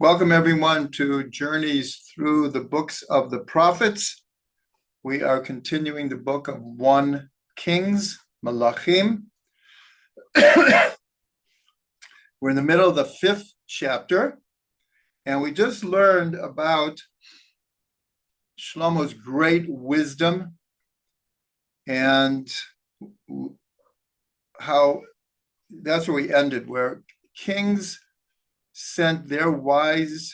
Welcome everyone to Journeys Through the Books of the Prophets. We are continuing the book of 1 Kings, Melachim. We're in the middle of the 5th chapter, and we just learned about Shlomo's great wisdom and how that's where we ended, where kings sent their wise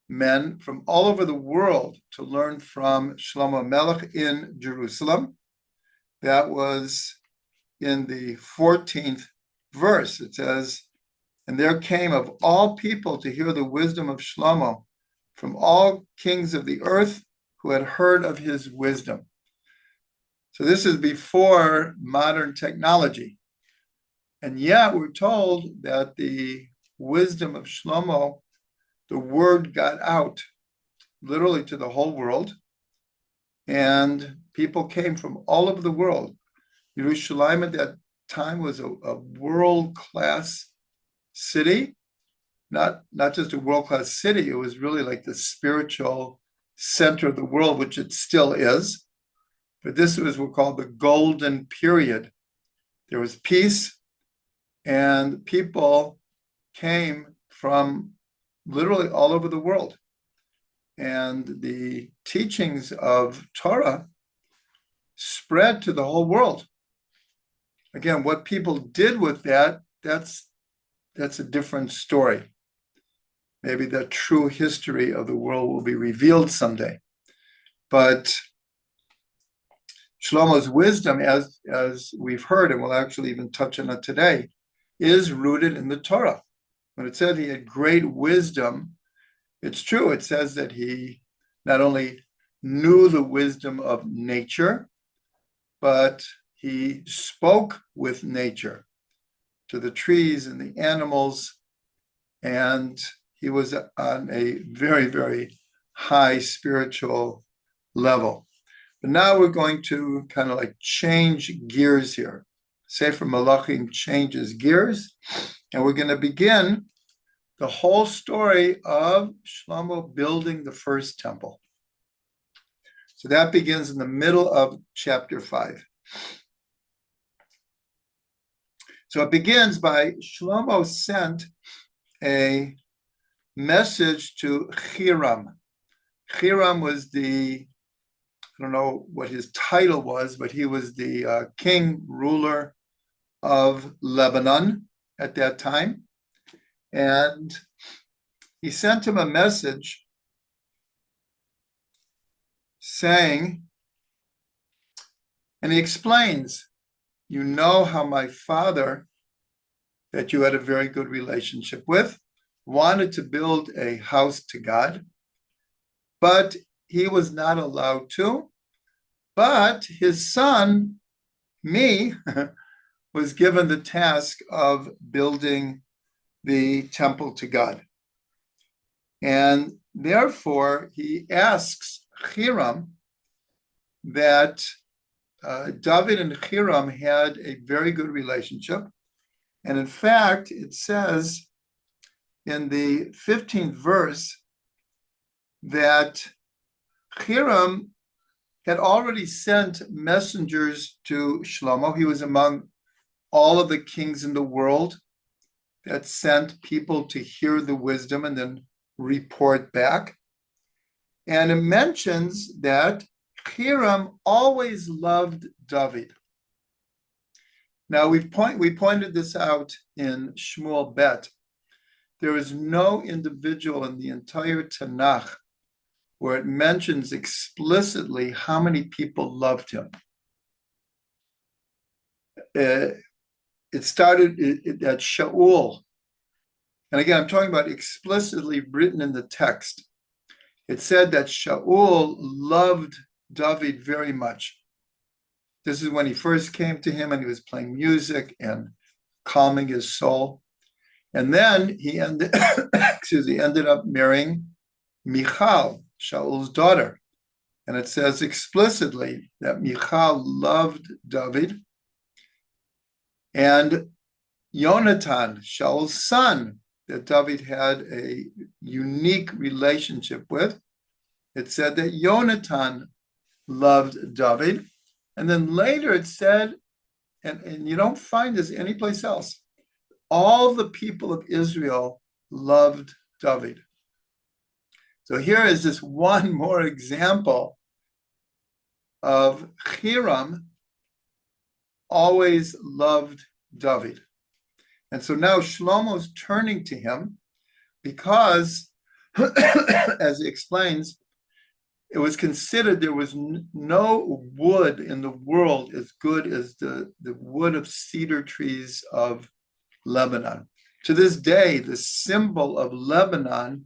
men from all over the world to learn from Shlomo Melech in Jerusalem. That was in the 14th verse. It says, "And there came of all people to hear the wisdom of Shlomo from all kings of the earth who had heard of his wisdom." So this is before modern technology. And yet we're told that the wisdom of Shlomo, the word got out literally to the whole world, and people came from all over the world. Jerusalem at that time was a world-class city, not just a world-class city, it was really like the spiritual center of the world, which it still is. But this was what we call the golden period. There was peace, and people came from literally all over the world. And the teachings of Torah spread to the whole world. Again, what people did with that, that's a different story. Maybe the true history of the world will be revealed someday. But Shlomo's wisdom, as we've heard, and we'll actually even touch on it today, is rooted in the Torah. When it said he had great wisdom, it's true. It says that he not only knew the wisdom of nature, but he spoke with nature to the trees and the animals, and he was on a very, very high spiritual level. But now we're going to kind of like change gears here. Sefer Melachim changes gears, and we're going to begin the whole story of Shlomo building the first temple. So that begins in the middle of chapter 5. So it begins by Shlomo sent a message to Hiram. Hiram was I don't know what his title was, but he was the king ruler of Lebanon at that time. And he sent him a message saying, and he explains, "You know how my father, that you had a very good relationship with, wanted to build a house to God, but he was not allowed to. But his son, me, was given the task of building the temple to God. And therefore, he asks Hiram that David and Hiram had a very good relationship. And in fact, it says in the 15th verse that Hiram had already sent messengers to Shlomo. He was among all of the kings in the world that sent people to hear the wisdom and then report back. And it mentions that Hiram always loved David. Now, we pointed this out in Shmuel Bet. There is no individual in the entire Tanakh where it mentions explicitly how many people loved him. It started at Shaul. And again, I'm talking about explicitly written in the text. It said that Shaul loved David very much. This is when he first came to him and he was playing music and calming his soul. And then he ended up marrying Michal, Shaul's daughter. And it says explicitly that Michal loved David. And Yonatan, Shaul's son, that David had a unique relationship with. It said that Yonatan loved David. And then later it said, and you don't find this anyplace else, all the people of Israel loved David. So here is this one more example of Hiram always loved David. And so now Shlomo's turning to him because, as he explains, it was considered there was no wood in the world as good as the wood of cedar trees of Lebanon. To this day, the symbol of Lebanon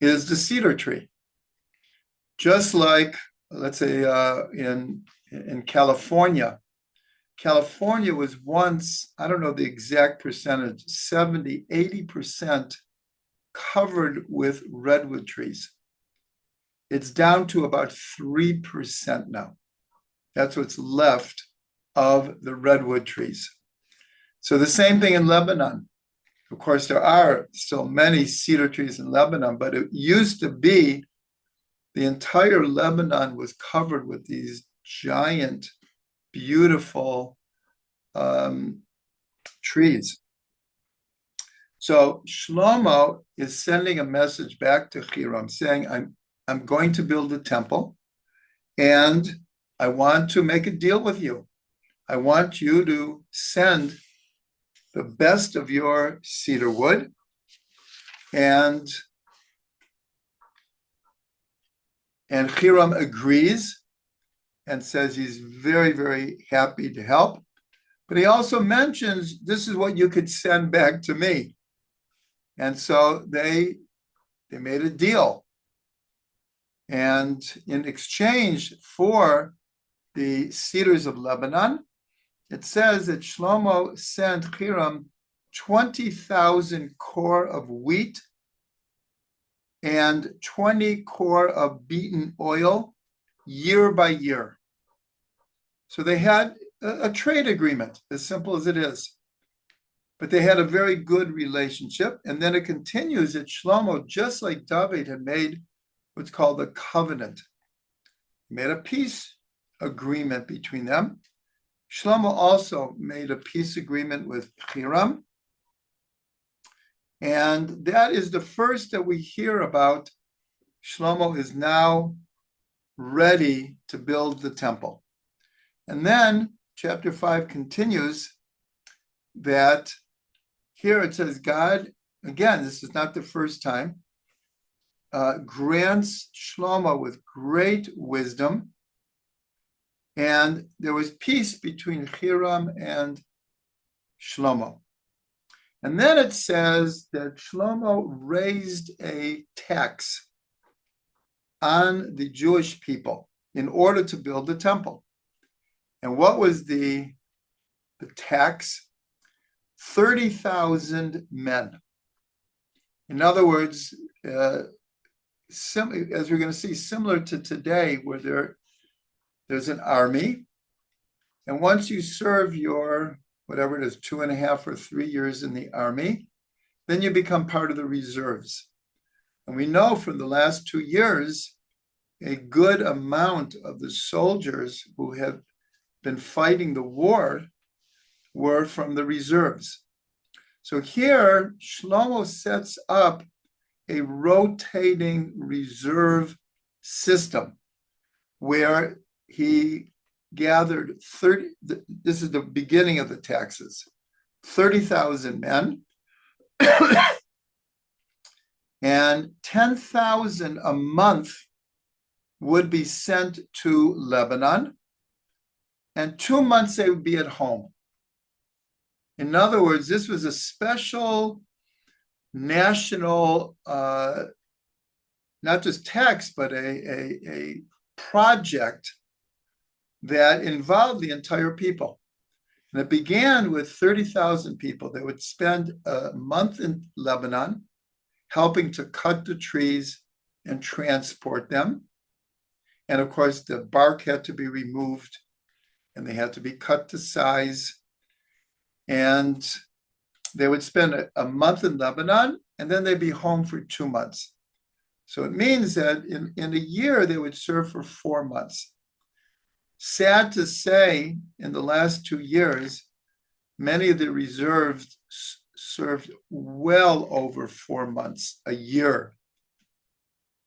is the cedar tree. Just like, let's say, in California. California was once, I don't know the exact percentage, 70, 80% covered with redwood trees. It's down to about 3% now. That's what's left of the redwood trees. So the same thing in Lebanon. Of course, there are still many cedar trees in Lebanon, but it used to be the entire Lebanon was covered with these giant, beautiful trees. So Shlomo is sending a message back to Hiram saying, I'm going to build a temple and I want to make a deal with you. I want you to send the best of your cedar wood, and Hiram agrees and says he's very, very happy to help. But he also mentions, this is what you could send back to me. And so they made a deal. And in exchange for the cedars of Lebanon, it says that Shlomo sent Hiram 20,000 kor of wheat and 20 kor of beaten oil year by year. So they had a trade agreement, as simple as it is. But they had a very good relationship. And then it continues that Shlomo, just like David, had made what's called a covenant. He made a peace agreement between them. Shlomo also made a peace agreement with Hiram. And that is the first that we hear about. Shlomo is now ready to build the temple. And then chapter 5 continues that here it says God, again, this is not the first time, grants Shlomo with great wisdom. And there was peace between Hiram and Shlomo. And then it says that Shlomo raised a tax on the Jewish people in order to build the temple. And what was the tax? 30,000 men. In other words, as we're going to see, similar to today, where there's an army, and once you serve your, whatever it is, 2.5 or 3 years in the army, then you become part of the reserves. And we know from the last 2 years, a good amount of the soldiers who have been fighting the war were from the reserves. So here, Shlomo sets up a rotating reserve system where he gathered 30, this is the beginning of the taxes, 30,000 men, and 10,000 a month would be sent to Lebanon, and 2 months they would be at home. In other words, this was a special national, not just tax, but a project that involved the entire people. And it began with 30,000 people. They would spend a month in Lebanon helping to cut the trees and transport them. And of course, the bark had to be removed and they had to be cut to size. And they would spend a month in Lebanon, and then they'd be home for 2 months. So it means that in a year, they would serve for 4 months. Sad to say, in the last 2 years, many of the reserves served well over 4 months a year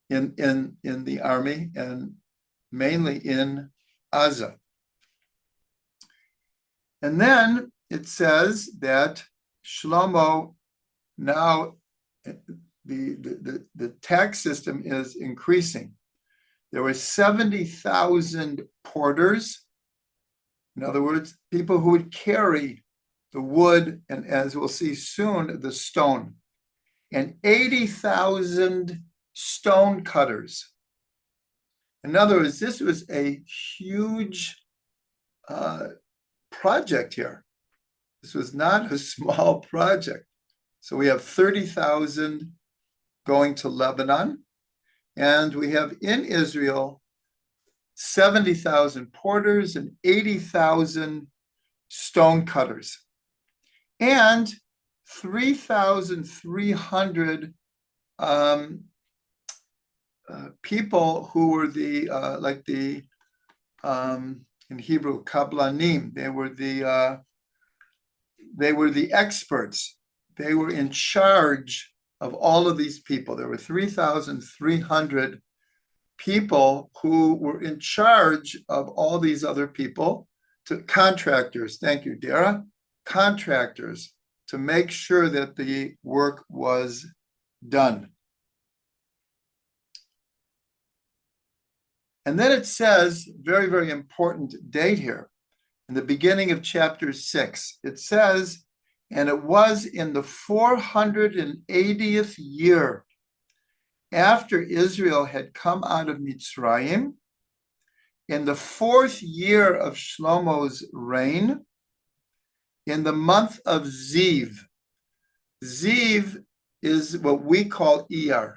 in the army, and mainly in Gaza. And then it says that Shlomo, now the tax system is increasing. There were 70,000 porters. In other words, people who would carry the wood, and as we'll see soon, the stone, and 80,000 stone cutters. In other words, this was a huge project here. This was not a small project. So we have 30,000 going to Lebanon, and we have in Israel 70,000 porters and 80,000 stone cutters, and 3,300 people who were in Hebrew, kablanim. They were the experts. They were in charge of all of these people. There were 3,300 people who were in charge of all these other people, contractors. Thank you, Dara. Contractors, to make sure that the work was done. And then it says, very, very important date here, in the beginning of chapter 6, it says, and it was in the 480th year after Israel had come out of Mitzrayim, in the 4th year of Shlomo's reign, in the month of Ziv. Ziv is what we call Iyar,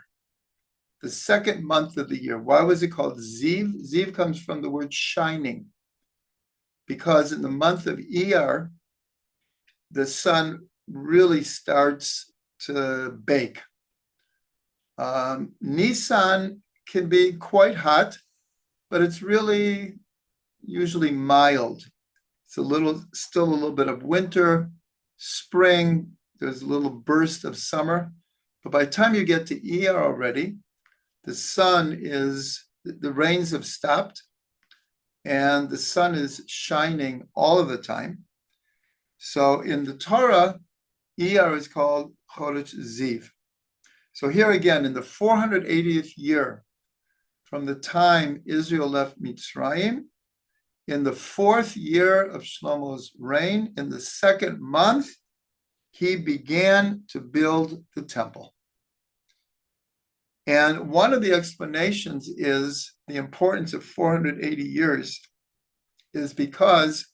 the 2nd month of the year. Why was it called Ziv? Ziv comes from the word shining, because in the month of Iyar, the sun really starts to bake. Nisan can be quite hot, but it's really usually mild. It's still a little bit of winter, spring, there's a little burst of summer. But by the time you get to Iyar already, the rains have stopped, and the sun is shining all of the time. So in the Torah, Iyar is called Chodesh Ziv. So here again, in the 480th year from the time Israel left Mitzrayim, in the 4th year of Shlomo's reign, in the 2nd month, he began to build the temple. And one of the explanations is the importance of 480 years is because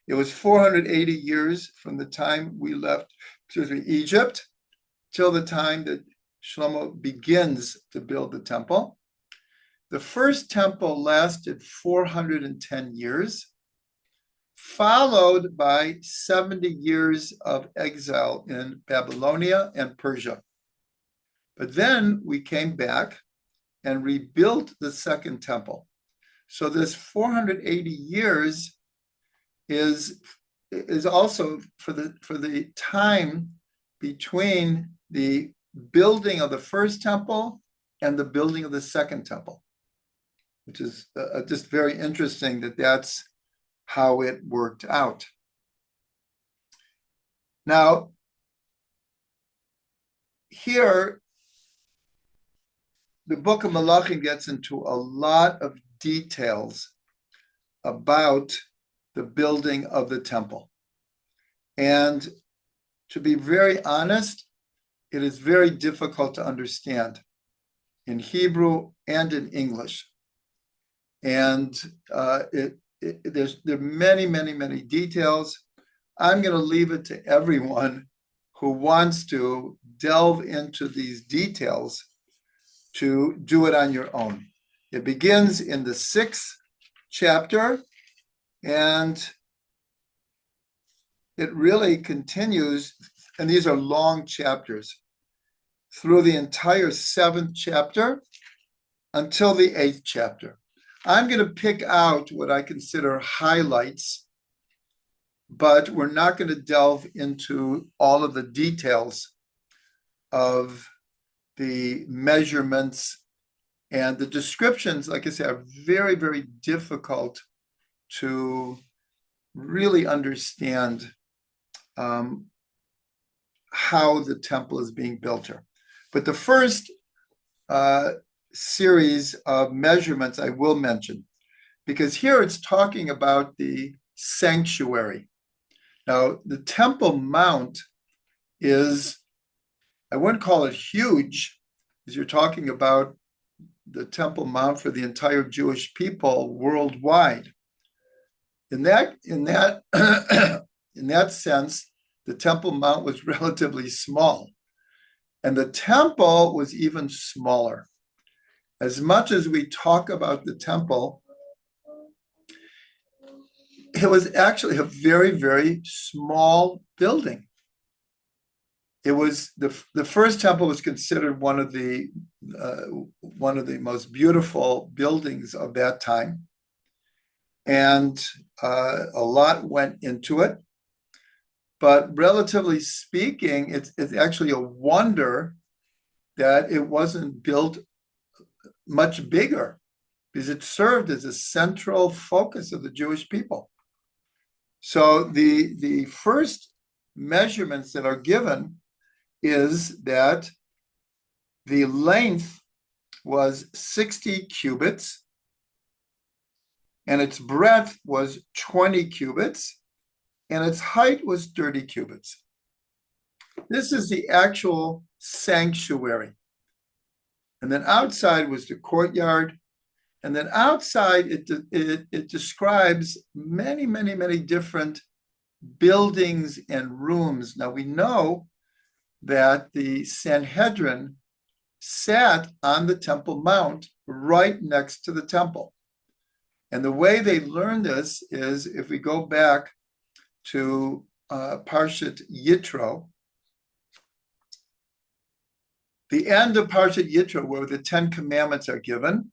it was 480 years from the time we left Egypt till the time that Shlomo begins to build the temple. The first temple lasted 410 years, followed by 70 years of exile in Babylonia and Persia. But then we came back and rebuilt the second temple. So this 480 years is also for the time between the building of the first temple and the building of the second temple, which is just very interesting that that's how it worked out. Now, here, the book of Melachim gets into a lot of details about the building of the temple. And to be very honest, it is very difficult to understand in Hebrew and in English. And there are many, many, many details. I'm going to leave it to everyone who wants to delve into these details to do it on your own. It begins in the 6th chapter, and it really continues and these are long chapters, through the entire 7th chapter until the 8th chapter. I'm going to pick out what I consider highlights, but we're not going to delve into all of the details of the measurements, and the descriptions, like I said, are very, very difficult to really understand how the temple is being built here. But the first series of measurements I will mention, because here it's talking about the sanctuary. Now, the Temple Mount is, I wouldn't call it huge, because you're talking about the Temple Mount for the entire Jewish people worldwide. In that in that sense, the Temple Mount was relatively small, and the temple was even smaller. As much as we talk about the temple, it was actually a very, very small building. It was the first temple was considered one of the most beautiful buildings of that time, and a lot went into it. But relatively speaking, it's actually a wonder that it wasn't built much bigger, because it served as a central focus of the Jewish people. So the first measurements that are given is that the length was 60 cubits, and its breadth was 20 cubits, and its height was 30 cubits. This is the actual sanctuary. And then outside was the courtyard. And then outside, it describes many, many, many different buildings and rooms. Now, we know that the Sanhedrin sat on the Temple Mount right next to the temple. And the way they learned this is, if we go back to Parshat Yitro, the end of Parshat Yitro, where the 10 Commandments are given,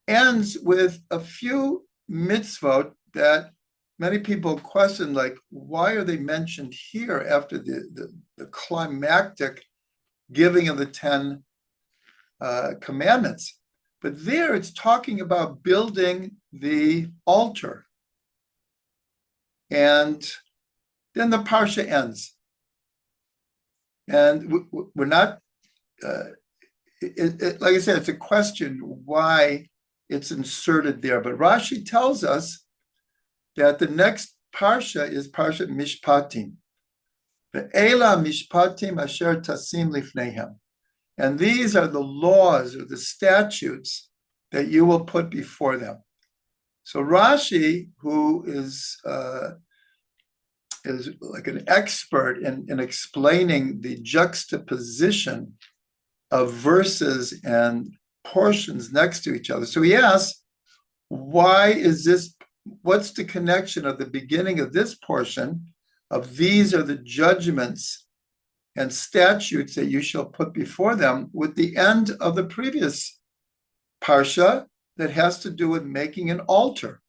ends with a few mitzvot that many people question, like, why are they mentioned here after the climactic giving of the 10 commandments? But there it's talking about building the altar. And then the parsha ends. And we're not, like I said, it's a question why it's inserted there. But Rashi tells us that the next parsha is Parshat Mishpatim. Ve'ela Mishpatim asher tasim lifneihem. And these are the laws or the statutes that you will put before them. So Rashi, who is like an expert in explaining the juxtaposition of verses and portions next to each other. So he asks, why is this? What's the connection of the beginning of this portion of these are the judgments and statutes that you shall put before them with the end of the previous parsha that has to do with making an altar?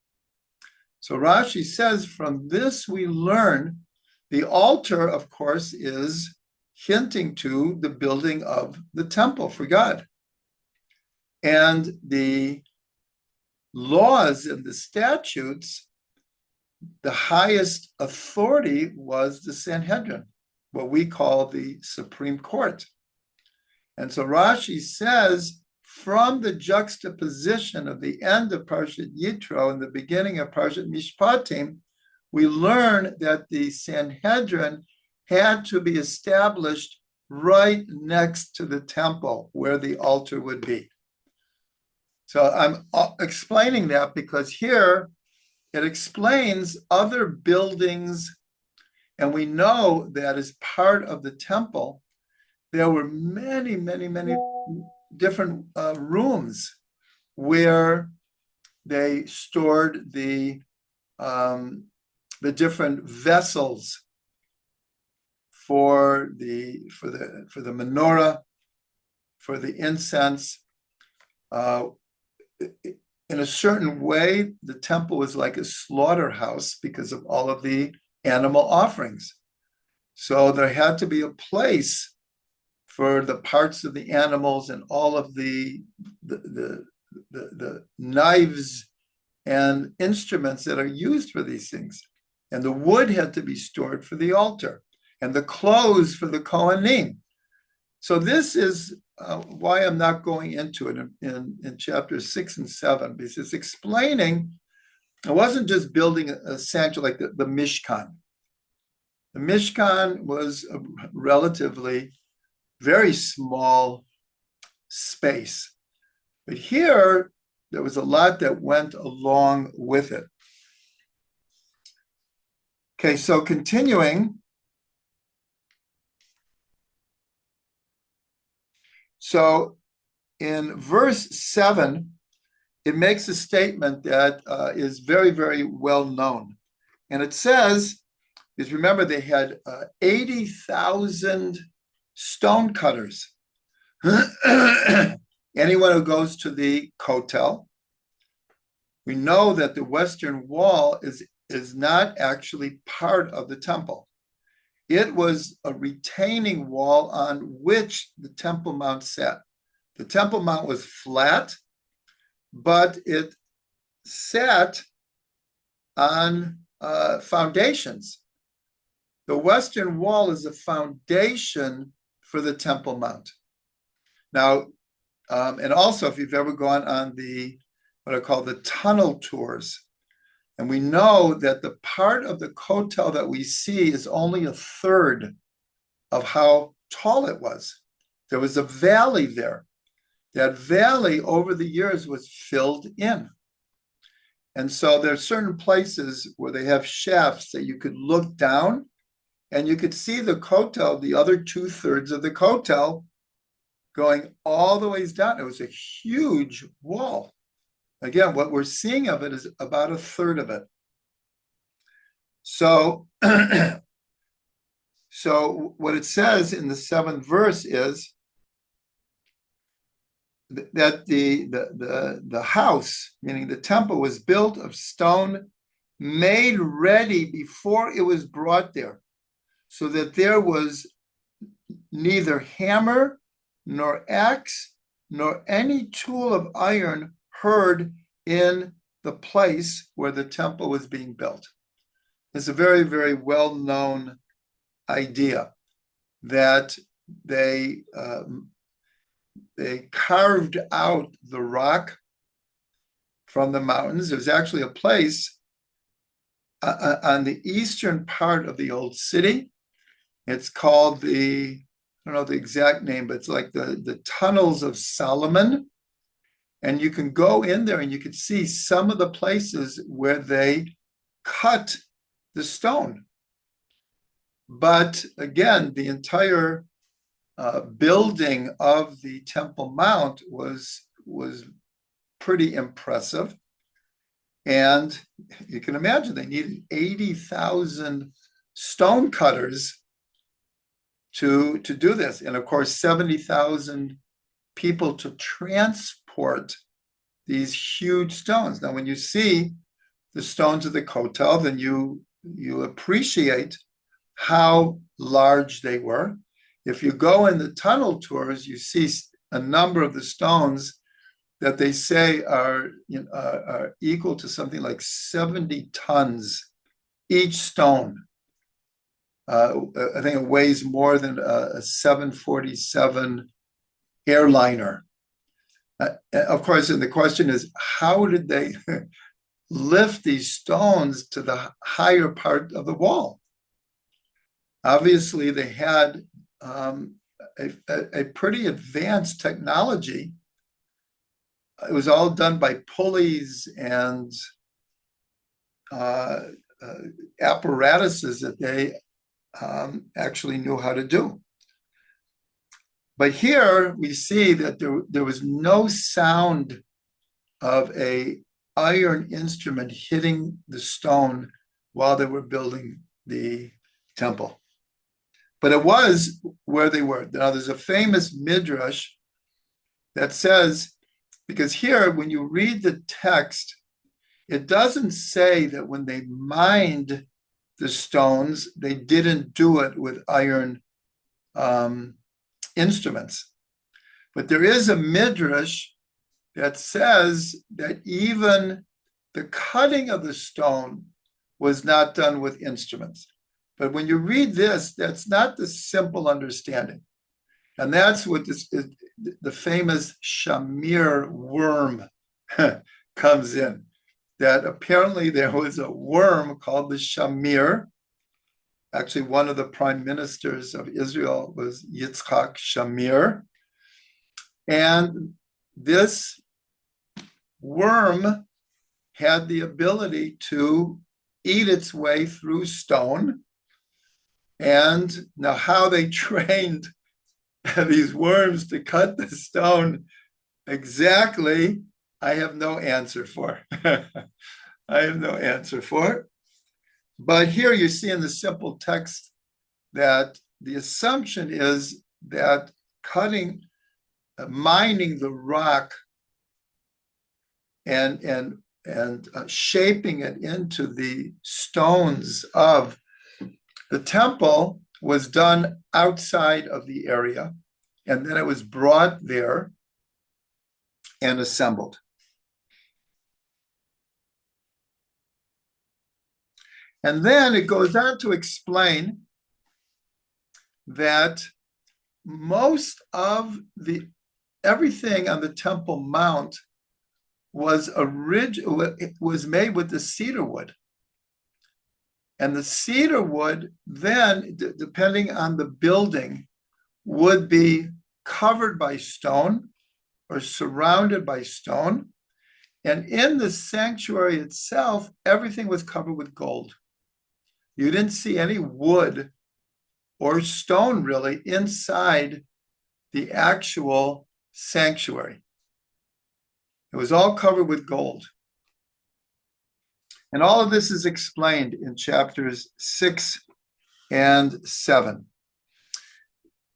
So Rashi says, from this we learn the altar, of course, is hinting to the building of the temple for God. And the laws and the statutes, the highest authority was the Sanhedrin, what we call the Supreme Court. And so Rashi says, from the juxtaposition of the end of Parshat Yitro and the beginning of Parshat Mishpatim, we learn that the Sanhedrin had to be established right next to the temple where the altar would be. So I'm explaining that because here it explains other buildings, and we know that as part of the temple, there were many, many, many different rooms where they stored the different vessels for the menorah, for the incense. In a certain way, the temple was like a slaughterhouse because of all of the animal offerings. So there had to be a place for the parts of the animals and all of the knives and instruments that are used for these things. And the wood had to be stored for the altar, and the clothes for the Kohanim. So this is why I'm not going into it in chapters 6 and 7, because it's explaining it wasn't just building a sanctuary like the Mishkan. The Mishkan was a relatively very small space. But here, there was a lot that went along with it. Okay, so continuing. So in verse 7, it makes a statement that is very, very well known. And it says, because remember, they had 80,000 stone cutters. Anyone who goes to the Kotel, we know that the Western Wall is not actually part of the temple. It was a retaining wall on which the Temple Mount sat. The Temple Mount was flat, but it sat on foundations. The Western Wall is a foundation for the Temple Mount. Now, and also if you've ever gone on what I call the tunnel tours, and we know that the part of the Kotel that we see is only a third of how tall it was. There was a valley there. That valley over the years was filled in. And so there are certain places where they have shafts that you could look down and you could see the Kotel, the other 2/3 of the Kotel, going all the ways down. It was a huge wall. Again, what we're seeing of it is about a third of it. So, so what it says in the 7th verse is that the house, meaning the temple, was built of stone, made ready before it was brought there, so that there was neither hammer nor axe nor any tool of iron heard in the place where the temple was being built. It's a very, very well-known idea that they carved out the rock from the mountains. There's actually a place on the eastern part of the old city. It's called I don't know the exact name, but it's like the Tunnels of Solomon. And you can go in there and you can see some of the places where they cut the stone. But again, the entire building of the Temple Mount was pretty impressive. And you can imagine they needed 80,000 stone cutters to do this. And of course, 70,000 people to transport these huge stones. Now, when you see the stones of the Kotel, then you appreciate how large they were. If you go in the tunnel tours, you see a number of the stones that they say are equal to something like 70 tons each stone. I think it weighs more than a 747 airliner. Of course, and the question is, how did they lift these stones to the higher part of the wall? Obviously, they had a pretty advanced technology. It was all done by pulleys and apparatuses that they actually knew how to do. But here we see that there was no sound of an iron instrument hitting the stone while they were building the temple. but it was where they were. Now, there's a famous midrash that says, because here, when you read the text, it doesn't say that when they mined the stones, they didn't do it with iron instruments. But there is a midrash that says that even the cutting of the stone was not done with instruments. But when you read this, that's not the simple understanding. And that's what this is, the famous shamir worm comes in. That apparently there was a worm called the shamir. Actually, one of the prime ministers of Israel was Yitzchak Shamir. And this worm had the ability to eat its way through stone. And now how they trained these worms to cut the stone exactly, I have no answer for. I have no answer for. But here you see in the simple text that the assumption is that mining the rock and shaping it into the stones of the temple was done outside of the area, and then it was brought there and assembled. And then it goes on to explain that most of everything on the Temple Mount was made with the cedar wood. And the cedar wood then, depending on the building, would be covered by stone or surrounded by stone. And in the sanctuary itself, everything was covered with gold. You didn't see any wood or stone really inside the actual sanctuary. It was all covered with gold. And all of this is explained in chapters 6 and 7.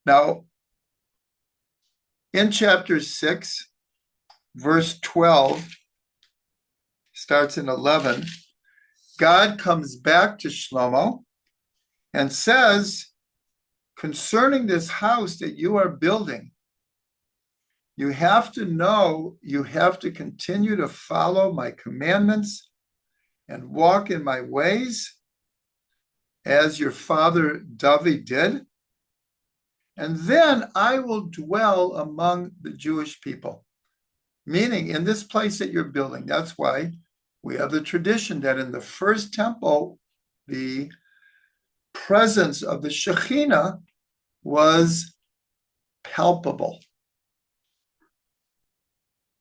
Now, in chapter 6, verse 12, starts in 11, God comes back to Shlomo and says, concerning this house that you are building, you have to know, you have to continue to follow my commandments and walk in my ways as your father David did. And then I will dwell among the Jewish people. Meaning in this place that you're building, that's why we have the tradition that in the first temple, the presence of the Shekhinah was palpable.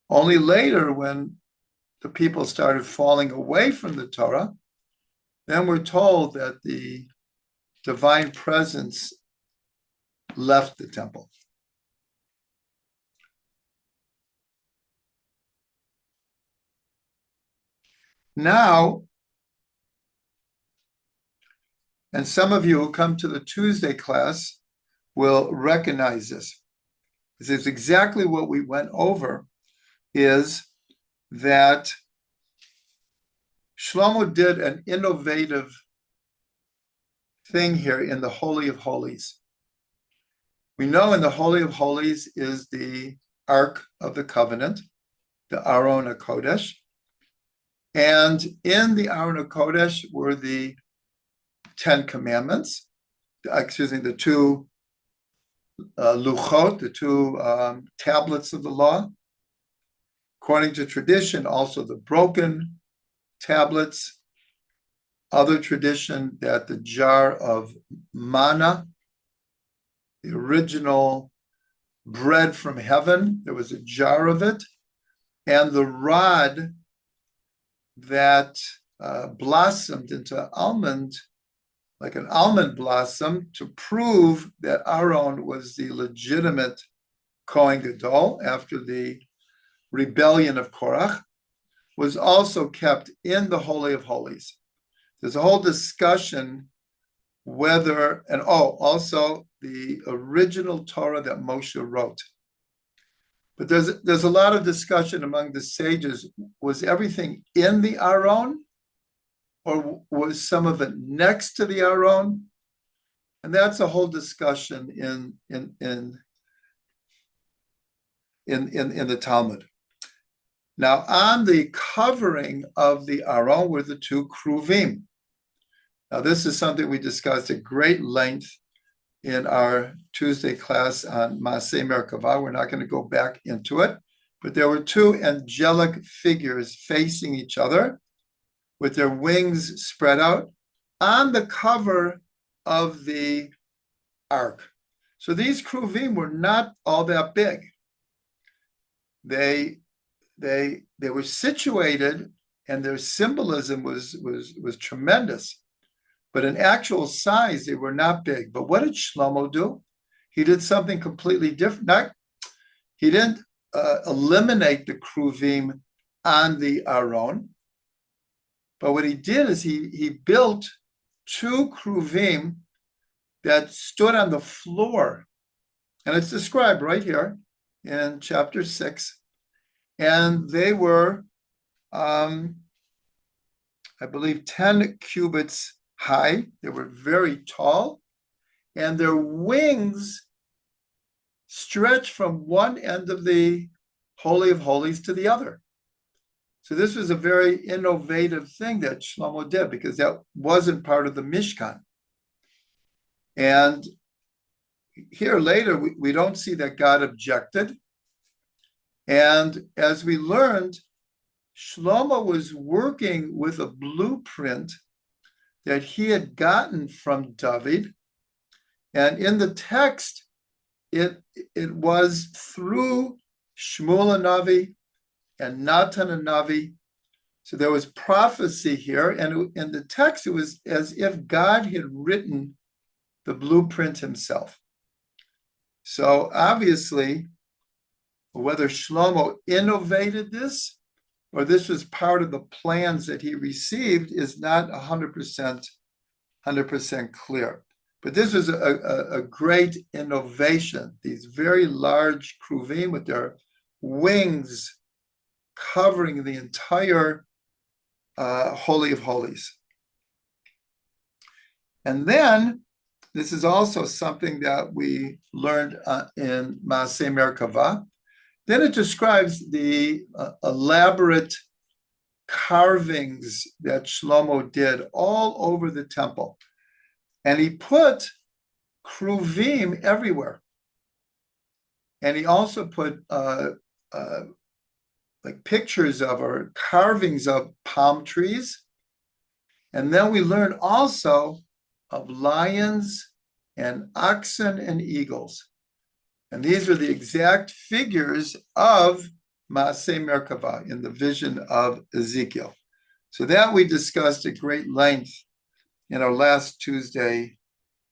Only later, when the people started falling away from the Torah, then we're told that the divine presence left the temple. Now, and some of you who come to the Tuesday class will recognize this. This is exactly what we went over, is that Shlomo did an innovative thing here in the Holy of Holies. We know in the Holy of Holies is the Ark of the Covenant, the Aron HaKodesh. And in the Aron HaKodesh were the 10 Commandments, the two luchot, the two tablets of the law. According to tradition, also the broken tablets. Other tradition that the jar of manna, the original bread from heaven, there was a jar of it, and the rod that blossomed into almond, like an almond blossom, to prove that Aaron was the legitimate Kohen Gadol after the rebellion of Korach, was also kept in the Holy of Holies. There's a whole discussion whether, and also the original Torah that Moshe wrote. But there's a lot of discussion among the sages. Was everything in the Aron, or was some of it next to the Aron? And that's a whole discussion in the Talmud. Now, on the covering of the Aron were the two kruvim. Now, this is something we discussed at great length in our Tuesday class on Maaseh Merkavah. We're not going to go back into it, but there were two angelic figures facing each other with their wings spread out on the cover of the ark. So these kruvim were not all that big. They were situated, and their symbolism was tremendous. But in actual size, they were not big. But what did Shlomo do? He did something completely different. He didn't eliminate the kruvim on the Aron. But what he did is he built two kruvim that stood on the floor. And it's described right here in chapter 6. And they were, I believe, 10 cubits high. They were very tall. And their wings stretched from one end of the Holy of Holies to the other. So this was a very innovative thing that Shlomo did, because that wasn't part of the Mishkan. And here later, we don't see that God objected. And as we learned, Shlomo was working with a blueprint that he had gotten from David. And in the text, it was through Shmuel Navi and Natan Navi. So there was prophecy here. And in the text, it was as if God had written the blueprint himself. So obviously, whether Shlomo innovated this or this was part of the plans that he received is not 100% clear. But this was a great innovation. These very large kruvim with their wings covering the entire Holy of Holies. And then, this is also something that we learned in Maaseh Merkavah. Then it describes the elaborate carvings that Shlomo did all over the temple. And he put kruvim everywhere. And he also put like pictures of or carvings of palm trees. And then we learn also of lions and oxen and eagles. And these are the exact figures of Maaseh Merkavah in the vision of Ezekiel. So that we discussed at great length in our last Tuesday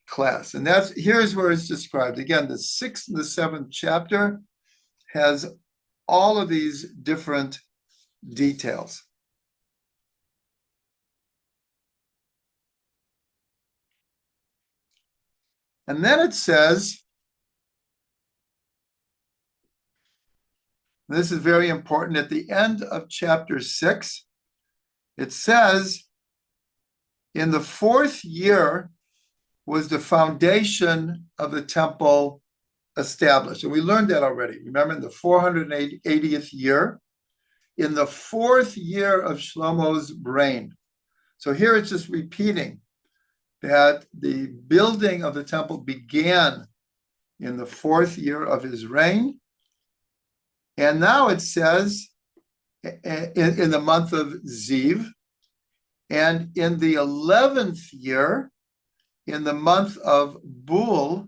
class. And here's where it's described. Again, the 6th and the 7th chapter has all of these different details. And then it says, this is very important, at the end of chapter 6, it says, in the 4th year was the foundation of the temple established. And we learned that already. Remember, in the 480th year, in the 4th year of Shlomo's reign. So here it's just repeating that the building of the temple began in the 4th year of his reign. And now it says in the month of Ziv, and in the 11th year, in the month of Bul,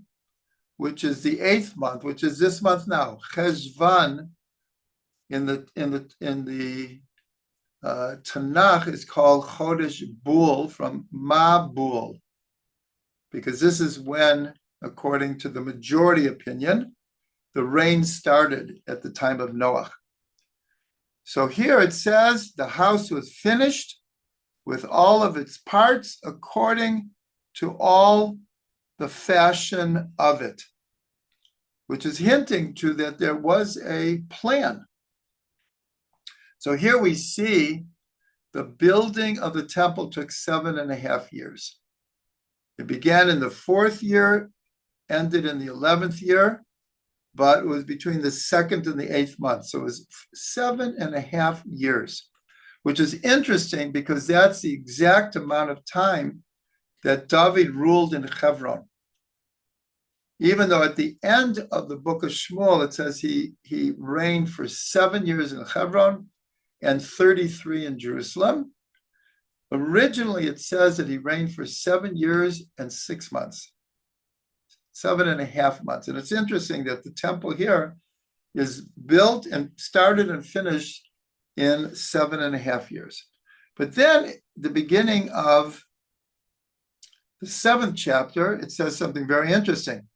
which is the 8th month, which is this month now, Cheshvan, in the Tanakh is called Chodesh Bul, from Ma Bul, because this is when, according to the majority opinion, the rain started at the time of Noah. So here it says the house was finished with all of its parts according to all the fashion of it, which is hinting to that there was a plan. So here we see the building of the temple took 7.5 years. It began in the 4th year, ended in the 11th year, but it was between the 2nd and the 8th month. So it was 7.5 years, which is interesting because that's the exact amount of time that David ruled in Hebron. Even though at the end of the book of Shmuel, it says he reigned for 7 years in Hebron and 33 in Jerusalem. Originally, it says that he reigned for 7 years and 6 months, 7.5 months. And it's interesting that the temple here is built and started and finished in 7.5 years. But then the beginning of the 7th chapter, it says something very interesting.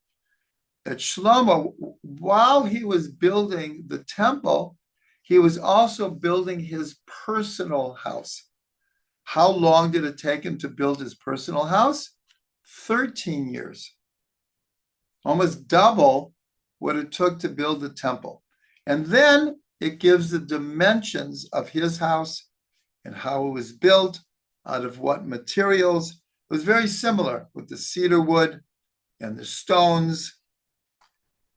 That Shlomo, while he was building the temple, he was also building his personal house. How long did it take him to build his personal house? 13 years. Almost double what it took to build the temple. And then it gives the dimensions of his house and how it was built, out of what materials. It was very similar with the cedar wood and the stones.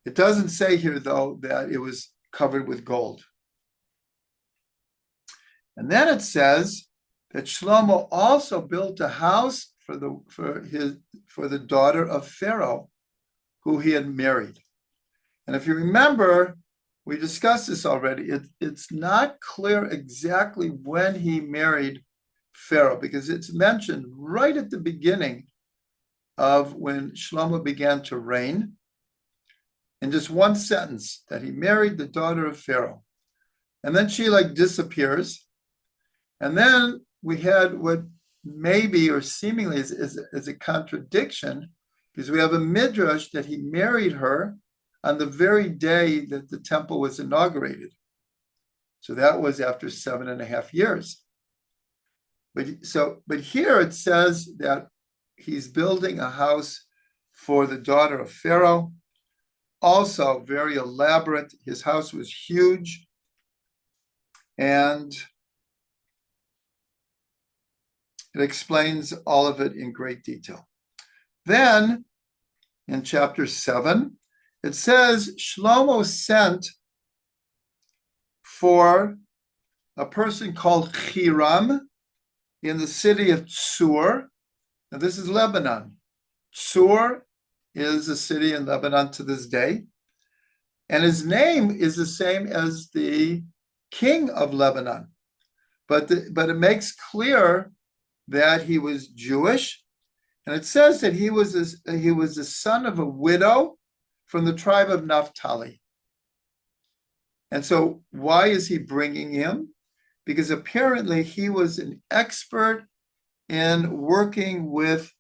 It doesn't say here, though, that it was covered with gold. And then it says that Shlomo also built a house for the daughter of Pharaoh, who he had married. And if you remember, we discussed this already. It's not clear exactly when he married Pharaoh, because it's mentioned right at the beginning of when Shlomo began to reign, in just one sentence, that he married the daughter of Pharaoh. And then she disappears. And then we had what maybe or seemingly is a contradiction, because we have a midrash that he married her on the very day that the temple was inaugurated. So that was after 7.5 years. But here it says that he's building a house for the daughter of Pharaoh. Also very elaborate. His house was huge. And it explains all of it in great detail. Then, in chapter 7, it says Shlomo sent for a person called Hiram in the city of Tsur. Now, this is Lebanon. Tsur is a city in Lebanon to this day. And his name is the same as the king of Lebanon. But it makes clear that he was Jewish, and it says that he was the son of a widow from the tribe of Naphtali. And so why is he bringing him? Because apparently he was an expert in working with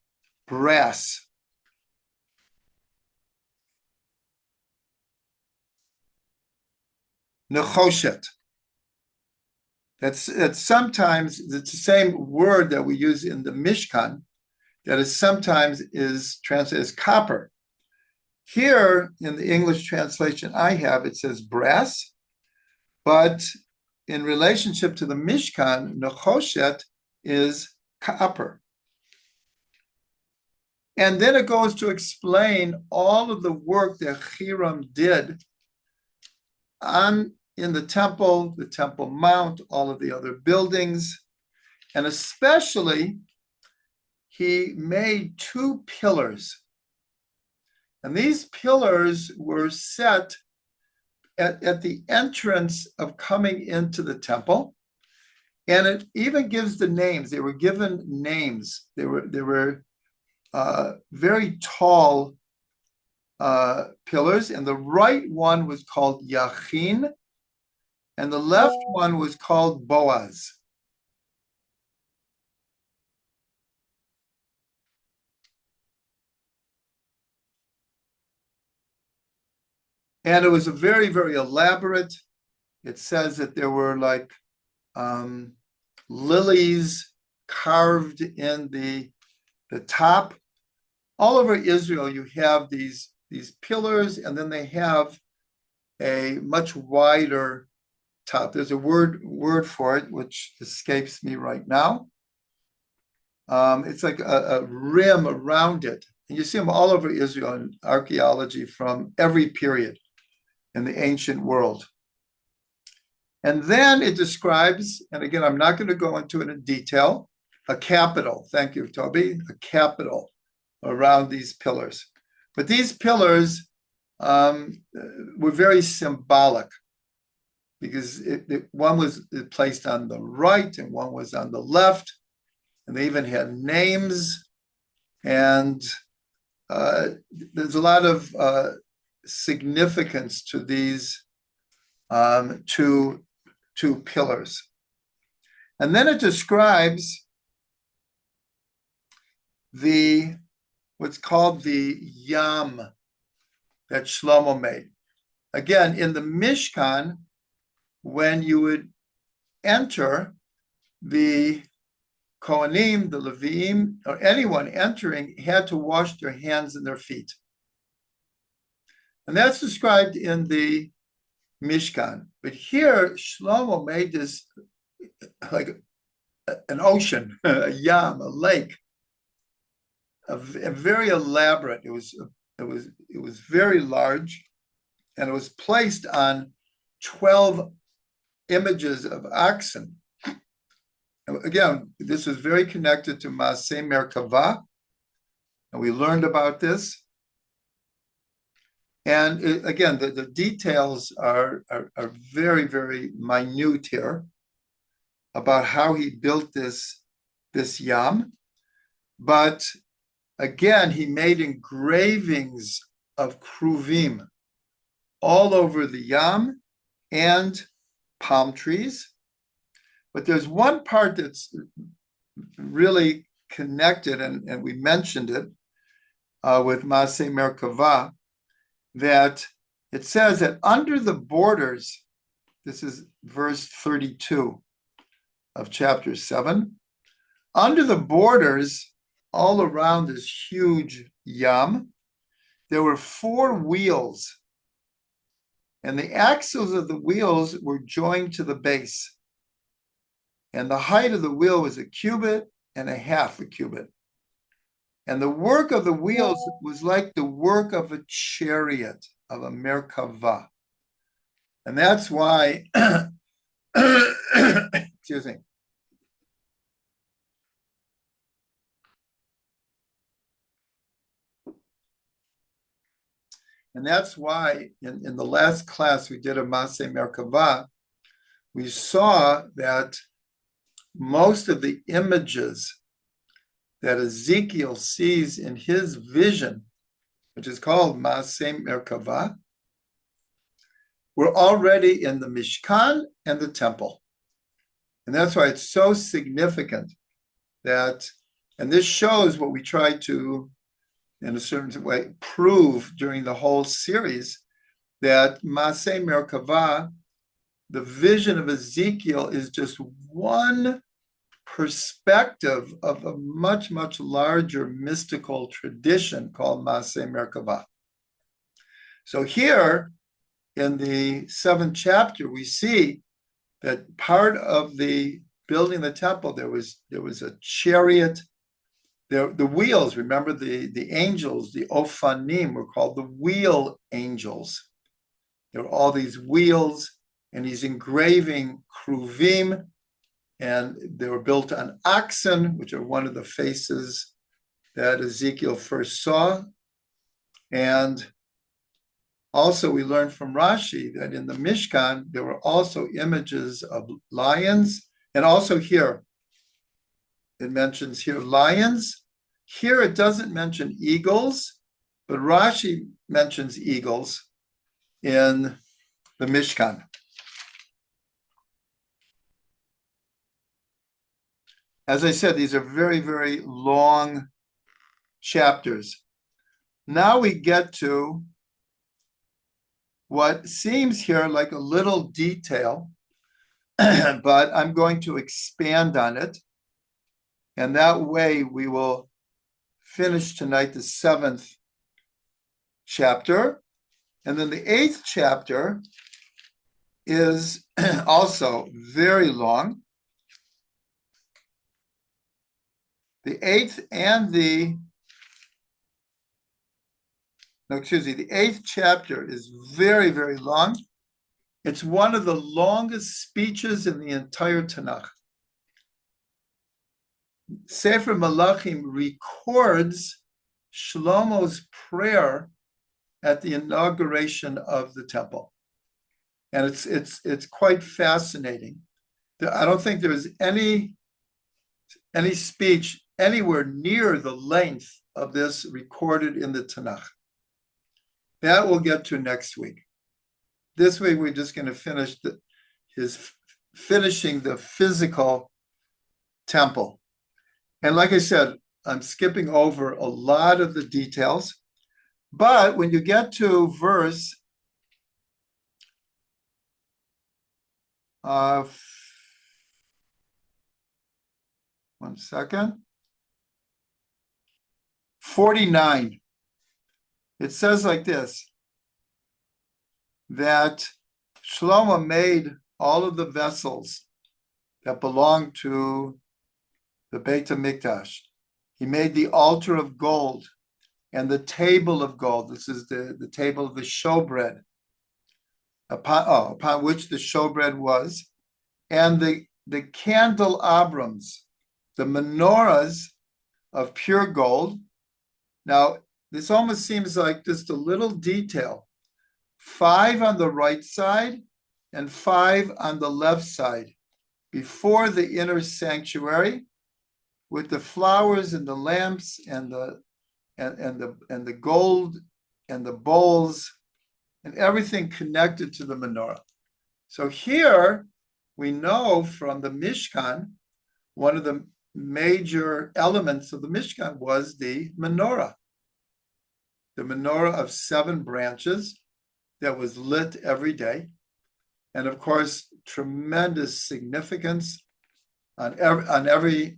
brass. Nechoshet. That's sometimes it's the same word that we use in the Mishkan, that is sometimes is translated as copper. Here in the English translation I have, it says brass, but in relationship to the Mishkan, Nechoshet is copper. And then it goes to explain all of the work that Hiram did in the Temple Mount, all of the other buildings, and especially he made 2 pillars. And these pillars were set at the entrance of coming into the temple. And it even gives the names. They were given names. They were very tall pillars. And the right one was called Yachin, and the left one was called Boaz. And it was a very, very elaborate. It says that there were lilies carved in the top all over Israel, you have these pillars, and then they have a much wider top. There's a word for it, which escapes me right now. It's like a rim around it. And you see them all over Israel in archaeology from every period in the ancient world. And then it describes, and again, I'm not going to go into it in detail, a capital. Thank you, Toby. A capital around these pillars. But these pillars were very symbolic, because one was placed on the right and one was on the left, and they even had names. And there's a lot of significance to these two pillars. And then it describes what's called the Yam that Shlomo made. Again, in the Mishkan, when you would enter, the Kohanim, the Levim, or anyone entering had to wash their hands and their feet. And that's described in the Mishkan. But here, Shlomo made this like an ocean, a yam, a lake, a very elaborate. It was very large, and it was placed on 12 images of oxen. Again, this is very connected to Maaseh Merkavah, and we learned about this. And again, the details are very, very minute here about how he built this yam. But again, he made engravings of kruvim all over the yam and palm trees. But there's one part that's really connected, and we mentioned it with Maaseh Merkavah, that it says that under the borders, this is verse 32 of chapter 7, under the borders, all around this huge yam, there were 4 wheels, and the axles of the wheels were joined to the base. And the height of the wheel was a cubit and a half a cubit. And the work of the wheels was like the work of a chariot, of a Merkavah. And that's why, excuse me. And that's why in the last class we did of Maaseh Merkavah, we saw that most of the images that Ezekiel sees in his vision, which is called Maaseh Merkavah, were already in the Mishkan and the temple. And that's why it's so significant that, and this shows what we try to, in a certain way, prove during the whole series, that Maaseh Merkavah, the vision of Ezekiel, is just one perspective of a much, much larger mystical tradition called Maaseh Merkavah. So here in the 7th chapter, we see that part of the building the temple, there was a chariot. The wheels, remember the angels, the Ophanim, were called the wheel angels. There were all these wheels, and he's engraving kruvim, and they were built on oxen, which are one of the faces that Ezekiel first saw. And also we learned from Rashi that in the Mishkan, there were also images of lions. And also here, it mentions here lions. Here it doesn't mention eagles, but Rashi mentions eagles in the Mishkan. As I said, these are very, very long chapters. Now we get to what seems here like a little detail, but I'm going to expand on it. And that way we will finish tonight the 7th chapter. And then the 8th chapter is also very long. The 8th chapter is very, very long. It's one of the longest speeches in the entire Tanakh. Sefer Melachim records Shlomo's prayer at the inauguration of the temple. And it's quite fascinating. I don't think there's any speech anywhere near the length of this recorded in the Tanakh. That we'll get to next week. This week we're just going to finish finishing the physical temple. And like I said, I'm skipping over a lot of the details. But when you get to verse 49, it says like this, that Shlomo made all of the vessels that belonged to the Beit HaMikdash. He made the altar of gold and the table of gold. This is the table of the showbread, upon which the showbread was, and the candelabrums, the menorahs of pure gold. Now, this almost seems like just a little detail. 5 on the right side and 5 on the left side, before the inner sanctuary, with the flowers and the lamps and the gold and the bowls and everything connected to the menorah. So here we know from the Mishkan, one of the major elements of the Mishkan was the menorah of 7 branches that was lit every day. And of course, tremendous significance on every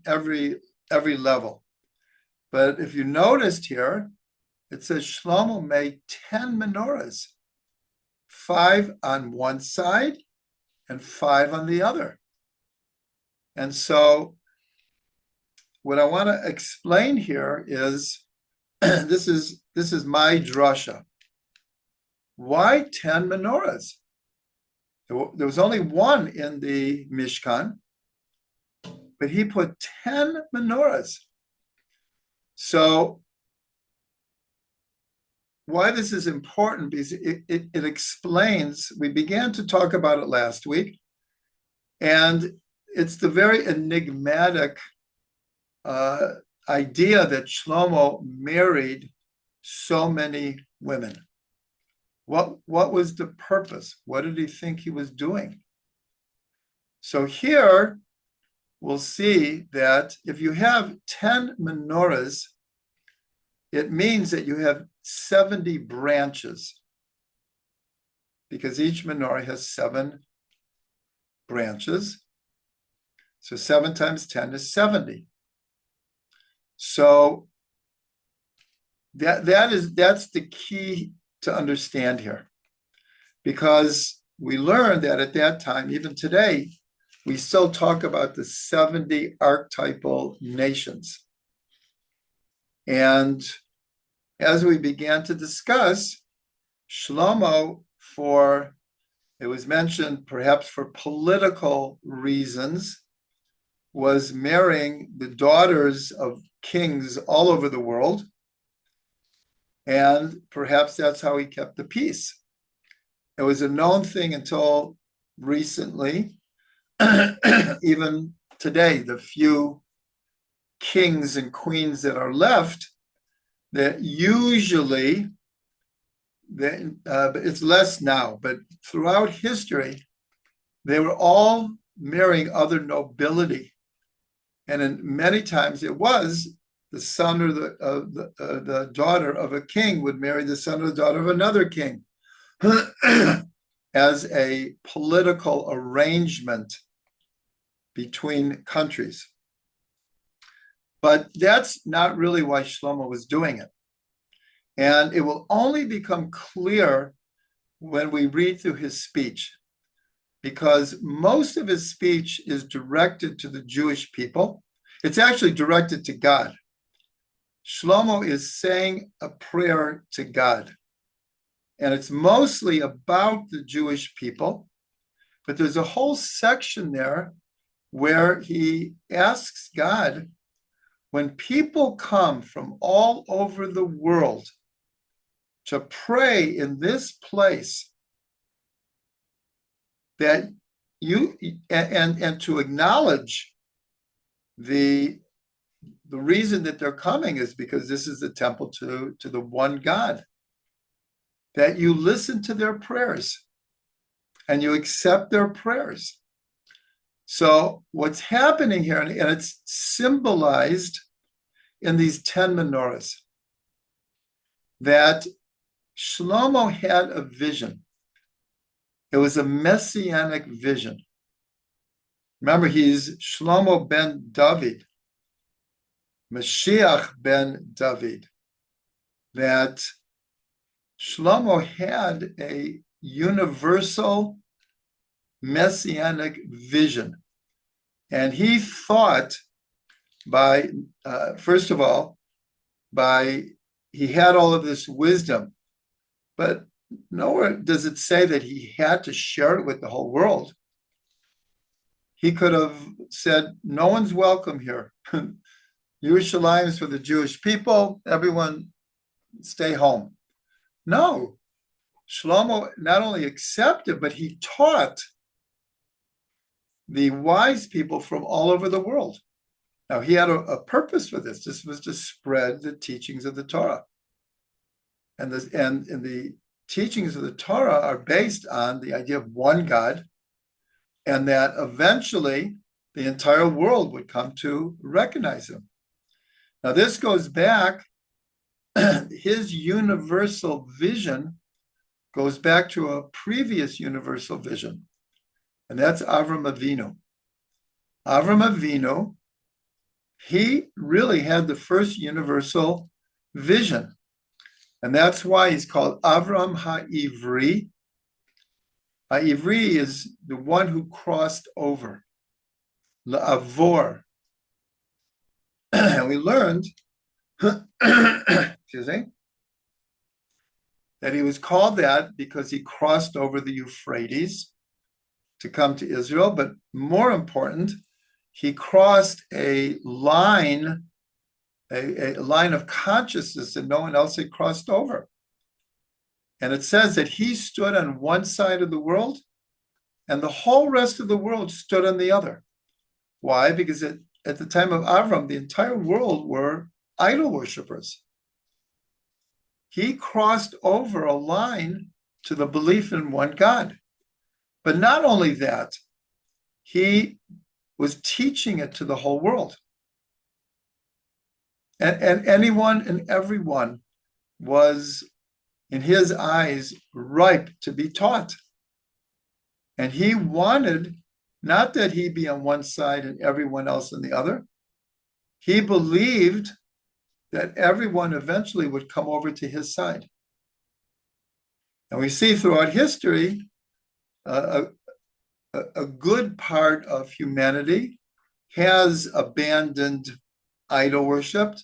level. But if you noticed here, it says Shlomo made 10 menorahs, 5 on one side and 5 on the other. And so what I want to explain here is this is my drasha. Why 10 menorahs? There was only 1 in the Mishkan, but he put 10 menorahs. So why this is important, because it explains, we began to talk about it last week, and it's the very enigmatic idea that Shlomo married so many women. What was the purpose? What did he think he was doing? So here we'll see that if you have 10 menorahs, it means that you have 70 branches, because each menorah has 7 branches. So 7 times 10 is 70. So that's the key to understand here, because we learned that at that time, even today, we still talk about the 70 archetypal nations. And as we began to discuss, Shlomo, it was mentioned perhaps for political reasons, was marrying the daughters of kings all over the world. And perhaps that's how he kept the peace. It was a known thing until recently. Even today, the few kings and queens that are left, that usually, it's less now, but throughout history, they were all marrying other nobility. And in many times it was the son or the daughter of a king would marry the son or the daughter of another king as a political arrangement between countries. But that's not really why Shlomo was doing it. And it will only become clear when we read through his speech, because most of his speech is directed to the Jewish people. It's actually directed to God. Shlomo is saying a prayer to God, and it's mostly about the Jewish people, but there's a whole section there where he asks God, when people come from all over the world to pray in this place, that you and to acknowledge the reason that they're coming is because this is the temple to the one God, that you listen to their prayers and you accept their prayers. So what's happening here, and it's symbolized in these 10 menorahs, that Shlomo had a vision. It was a messianic vision. Remember, he's Shlomo ben David, Mashiach ben David, that Shlomo had a universal messianic vision. And he thought by, first of all, he had all of this wisdom, but nowhere does it say that he had to share it with the whole world. He could have said, no one's welcome here. Yerushalayim is for the Jewish people. Everyone stay home. No, Shlomo not only accepted, but he taught the wise people from all over the world. Now, he had a purpose for this. This was to spread the teachings of the Torah. And the teachings of the Torah are based on the idea of one God, and that eventually the entire world would come to recognize him. Now, this goes back, his universal vision goes back to a previous universal vision, and that's Avram Avinu. Avram Avinu, he really had the first universal vision, and that's why he's called Avram HaIvri. HaIvri is the one who crossed over, La'avor. And we learned, excuse me, that he was called that because he crossed over the Euphrates to come to Israel, but more important, he crossed a line of consciousness that no one else had crossed over. And it says that he stood on one side of the world and the whole rest of the world stood on the other. Why? Because at the time of Avram, the entire world were idol worshippers. He crossed over a line to the belief in one God. But not only that, he was teaching it to the whole world. And anyone and everyone was, in his eyes, ripe to be taught. And he wanted, not that he be on one side and everyone else on the other. He believed that everyone eventually would come over to his side. And we see throughout history, a good part of humanity has abandoned idol worship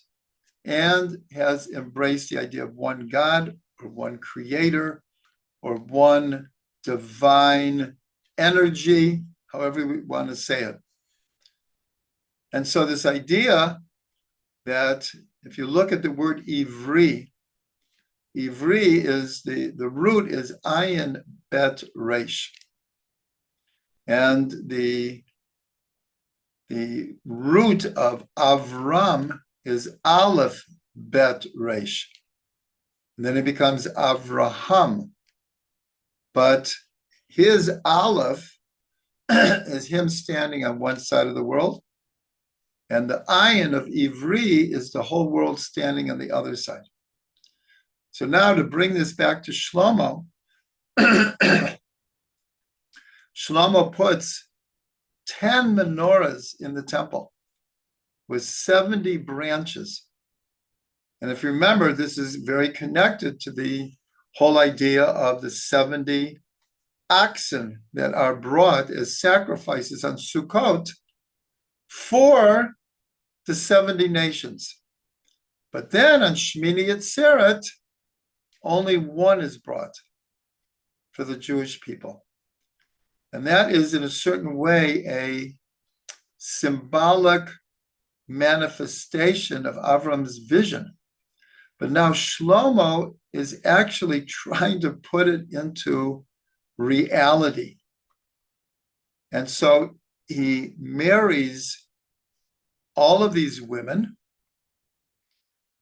and has embraced the idea of one God or one creator or one divine energy, however we want to say it. And so this idea that if you look at the word Ivri, Ivri is the root is ayin bet resh. And the root of Avram is aleph bet resh. And then it becomes Avraham. But his aleph is him standing on one side of the world. And the ayin of Ivri is the whole world standing on the other side. So now to bring this back to Shlomo, Shlomo puts 10 menorahs in the temple. with 70 branches. And if you remember, this is very connected to the whole idea of the 70 oxen that are brought as sacrifices on Sukkot for the 70 nations. But then on Shmini Atzeret, only one is brought for the Jewish people. And that is, in a certain way, a symbolic manifestation of Avram's vision. But now Shlomo is actually trying to put it into reality. And so he marries all of these women.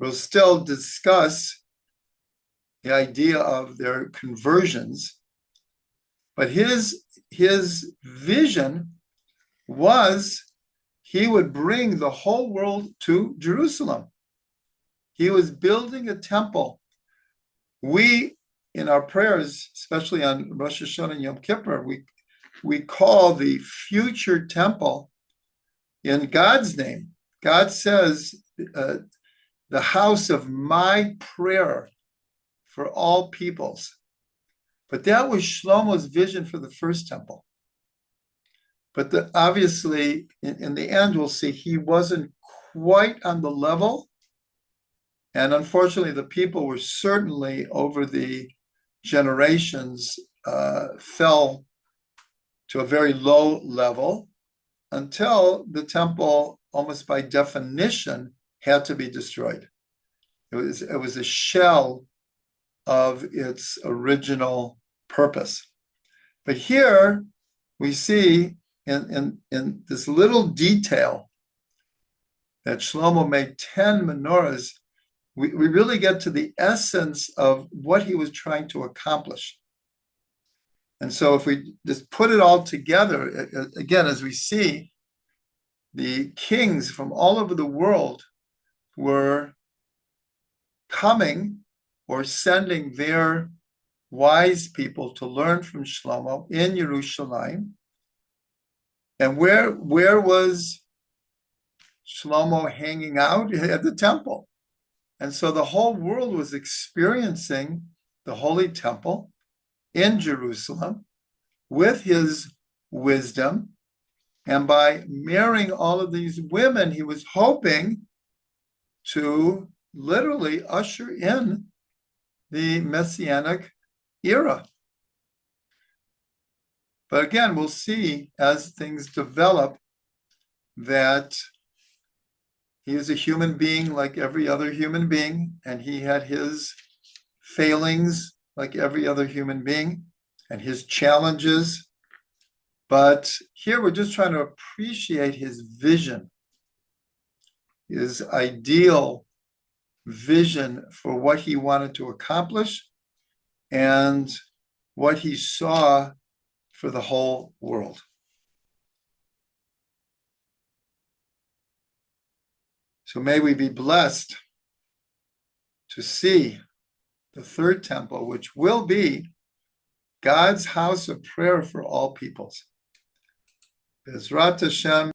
We'll still discuss the idea of their conversions, but his vision was he would bring the whole world to Jerusalem. He was building a temple. We, in our prayers, especially on Rosh Hashanah and Yom Kippur, we call the future temple in God's name. God says, the house of my prayer for all peoples. But that was Shlomo's vision for the first temple. But obviously, in the end, we'll see he wasn't quite on the level. And unfortunately, the people were certainly, over the generations, fell to a very low level until the temple, almost by definition, had to be destroyed. It was a shell of its original purpose. But here we see in this little detail that Shlomo made 10 menorahs, we really get to the essence of what he was trying to accomplish. And so if we just put it all together, again, as we see, the kings from all over the world were coming or sending their wise people to learn from Shlomo in Yerushalayim. And where was Shlomo hanging out? At the temple. And so the whole world was experiencing the Holy Temple in Jerusalem with his wisdom. And by marrying all of these women, he was hoping to literally usher in the Messianic era. But again, we'll see as things develop that he is a human being like every other human being, and he had his failings like every other human being and his challenges. But here we're just trying to appreciate his vision, his ideal vision for what he wanted to accomplish and what he saw for the whole world. So may we be blessed to see the third temple, which will be God's house of prayer for all peoples. Bezrat Hashem.